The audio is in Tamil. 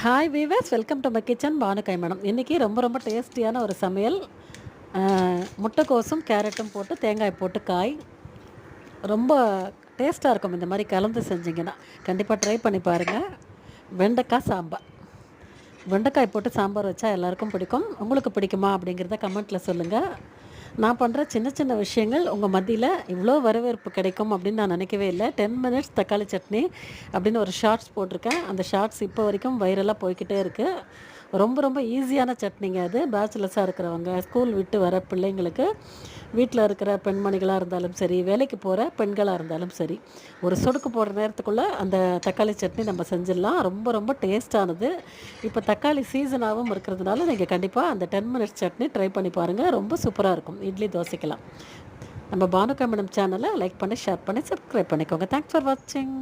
Hi viewers, welcome to my kitchen பானுக்காய் மேடம். இன்றைக்கி ரொம்ப டேஸ்டியான ஒரு சமையல். முட்டைக்கோசும் கேரட்டும் போட்டு தேங்காய் போட்டு காய் ரொம்ப டேஸ்ட்டாக இருக்கும். இந்த மாதிரி கலந்து செஞ்சிங்கன்னா கண்டிப்பாக ட்ரை பண்ணி பாருங்கள். வெண்டைக்காய் சாம்பார். வெண்டைக்காய் போட்டு சாம்பார் வச்சா எல்லாருக்கும் பிடிக்கும். உங்களுக்கு பிடிக்குமா அப்படிங்கிறத கமெண்ட்டில் சொல்லுங்கள். நான் பண்ணுற சின்ன சின்ன விஷயங்கள் உங்கள் மத்தியில் இவ்வளோ வரவேற்பு கிடைக்கும் அப்படின்னு நான் நினைக்கவே இல்லை. 10 மினிட்ஸ் தக்காளி சட்னி அப்படின்னு ஒரு ஷார்ட்ஸ் போட்டிருக்கேன். அந்த ஷார்ட்ஸ் இப்போ வரைக்கும் வைரலாக போய்கிட்டே இருக்குது. ரொம்ப ஈஸியான சட்னிங்க அது. பேச்சுலர்ஸாக இருக்கிறவங்க, ஸ்கூல் விட்டு வர பிள்ளைங்களுக்கு, வீட்டில் இருக்கிற பெண்மணிகளாக இருந்தாலும் சரி, வேலைக்கு போகிற பெண்களாக இருந்தாலும் சரி, ஒரு சொடுக்கு போடுற நேரத்துக்குள்ளே அந்த தக்காளி சட்னி நம்ம செஞ்சிடலாம். ரொம்ப டேஸ்டானது. இப்போ தக்காளி சீசனாகவும் இருக்கிறதுனால நீங்கள் கண்டிப்பாக அந்த 10 மினிட்ஸ் சட்னி ட்ரை பண்ணி பாருங்கள். ரொம்ப சூப்பராக இருக்கும். இட்லி தோசைக்கலாம். நம்ம பானுக்கா மேடம் சேனலை லைக் பண்ணி, ஷேர் பண்ணி, சப்ஸ்கிரைப் பண்ணிக்கோங்க. தேங்க்ஸ் ஃபார் வாட்சிங்.